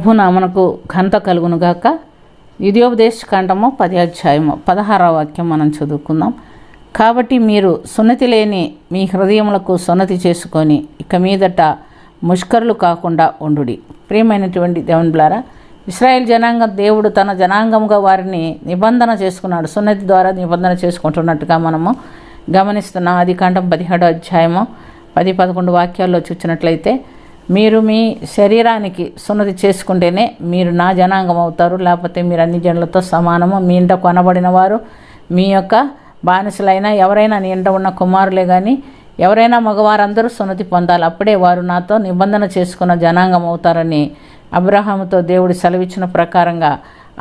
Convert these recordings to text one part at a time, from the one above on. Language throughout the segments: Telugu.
ప్రభునామనకు ఘనత కలుగునుగాక. ద్వితీయోపదేశ కాండము 10వ అధ్యాయము 16వ వాక్యం మనం చదువుకుందాం. కాబట్టి మీరు సున్నతి లేని మీ హృదయములకు సున్నతి చేసుకొని ఇక మీదట ముష్కరులు కాకుండా ఉండుడి. ప్రియమైనటువంటి దేవుని బిడ్డలారా, ఇశ్రాయేల్ జనాంగం దేవుడు తన జనాంగముగా వారిని నిబంధన చేసుకున్నాడు. సున్నతి ద్వారా నిబంధన చేసుకుంటున్నట్టుగా మనము గమనిస్తున్నాం. ఆదికాండం 17వ అధ్యాయము 10-11 వాక్యాల్లో చూసినట్లయితే, మీరు మీ శరీరానికి సున్నతి చేసుకుంటేనే మీరు నా జనాంగం అవుతారు, లేకపోతే మీరు అన్ని జనులతో సమానము. మీ ఇంట కొనబడిన వారు, మీ యొక్క బానిసలైనా ఎవరైనా నీ ఇంట ఉన్న కుమారులే కానీ ఎవరైనా మగవారందరూ సున్నతి పొందాలి. అప్పుడే వారు నాతో నిబంధన చేసుకున్న జనాంగం అవుతారని అబ్రహాముతో దేవుడు సెలవిచ్చిన ప్రకారంగా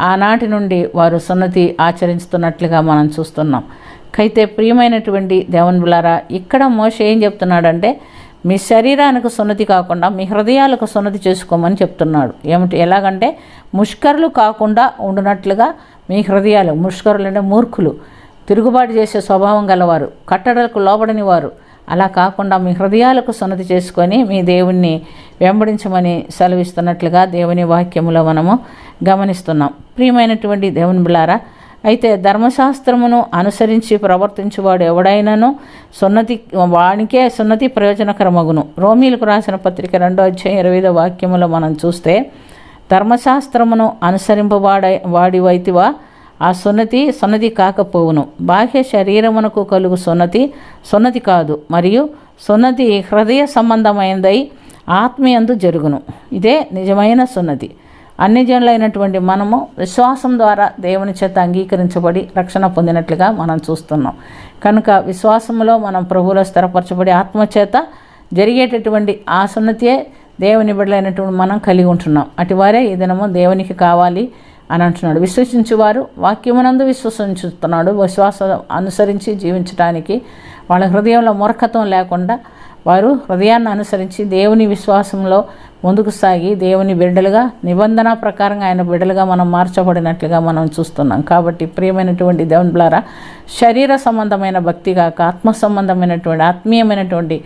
ఆనాటి నుండి వారు సున్నతి ఆచరిస్తున్నట్లుగా మనం చూస్తున్నాం. అయితే ప్రియమైనటువంటి దేవుని బిడ్డలారా, ఇక్కడ మోషే ఏం చెప్తున్నాడంటే, మీ శరీరానికి సున్నతి కాకుండా మీ హృదయాలకు సున్నతి చేసుకోమని చెప్తున్నాడు. ఎలాగంటే ముష్కరులు కాకుండా ఉండునట్లుగా మీ హృదయాలు. ముష్కరులు అంటే మూర్ఖులు, తిరుగుబాటు చేసే స్వభావం గలవారు, కట్టడలకు లోబడని వారు. అలా కాకుండా మీ హృదయాలకు సున్నతి చేసుకొని మీ దేవుణ్ణి వెంబడించమని సెలవిస్తున్నట్లుగా దేవుని వాక్యములో మనము గమనిస్తున్నాం. ప్రియమైనటువంటి దేవుని బిడ్డలారా, అయితే ధర్మశాస్త్రమును అనుసరించి ప్రవర్తించువాడు ఎవడైనాను వానికే సున్నతి ప్రయోజనకరమగును. రోమీలకు రాసిన పత్రిక 2వ అధ్యాయం 25వ వాక్యములో మనం చూస్తే, ధర్మశాస్త్రమును అనుసరింపవాడివైతివా ఆ సున్నతి కాకపోవును. బాహ్య శరీరమునకు కలుగు సున్నతి కాదు, మరియు సున్నతి హృదయ సంబంధమైనదై ఆత్మయందు జరుగును. ఇదే నిజమైన సున్నతి. అన్ని జనులైనటువంటి మనము విశ్వాసం ద్వారా దేవుని చేత అంగీకరించబడి రక్షణ పొందినట్లుగా మనం చూస్తున్నాం. కనుక విశ్వాసంలో మనం ప్రభువులో స్థిరపరచబడి ఆత్మచేత జరిగేటటువంటి ఆ సున్నతియే దేవుని బిడ్డలైనటువంటి మనం కలిగి ఉంటున్నాం. అటువారే ఈ దినము దేవునికి కావాలి అని అంటున్నాడు. విశ్వసించువారు వాక్యమునందు విశ్వసించుతున్నాడు. విశ్వాసం అనుసరించి జీవించడానికి వాళ్ళ హృదయంలో మూర్ఖత్వం లేకుండా వారు హృదయాన్ని అనుసరించి దేవుని విశ్వాసంలో ముందుకు సాగి దేవుని బిడ్డలుగా, నిబంధన ప్రకారంగా ఆయన బిడ్డలుగా మనం మార్చబడినట్లుగా మనం చూస్తున్నాం. కాబట్టి ప్రియమైనటువంటి దేవుని బిడ్డలారా, శరీర సంబంధమైన భక్తి కాక ఆత్మ సంబంధమైనటువంటి ఆత్మీయమైనటువంటి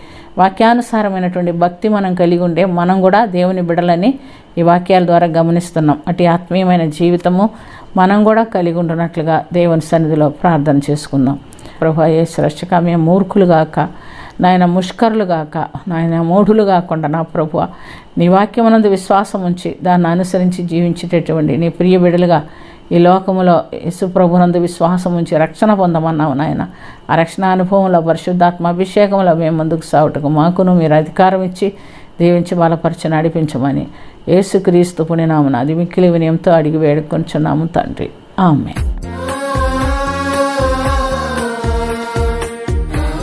వాక్యానుసారమైనటువంటి భక్తి మనం కలిగి ఉండే మనం కూడా దేవుని బిడ్డలని ఈ వాక్యాల ద్వారా గమనిస్తున్నాం. అటు ఆత్మీయమైన జీవితము మనం కూడా కలిగి ఉంటున్నట్లుగా దేవుని సన్నిధిలో ప్రార్థన చేసుకుందాం. ప్రభువా యేసు రక్షక, మేము మూర్ఖులుగాక నాయన, ముష్కరులుగాక నాయన, మూఢులు కాకుండా నా ప్రభువా నీ వాక్యమునందు విశ్వాసం ఉంచి దాన్ని అనుసరించి జీవించేటటువంటి నీ ప్రియ బిడ్డలుగా ఈ లోకములో యేసు ప్రభునందు విశ్వాసం ఉంచి రక్షణ పొందమన్నావు నాయన. ఆ రక్షణ అనుభవంలో పరిశుద్ధాత్మ అభిషేకంలో మేము ముందుకు సాగుటకు మాకును మీరు అధికారం ఇచ్చి దీవించి బలపరిచి నడిపించమని యేసుక్రీస్తు పుణ్యనామమున అది మిక్కిలి వినయంతో అడిగి వేడుకొంచున్నాము తండ్రి. ఆమేన్.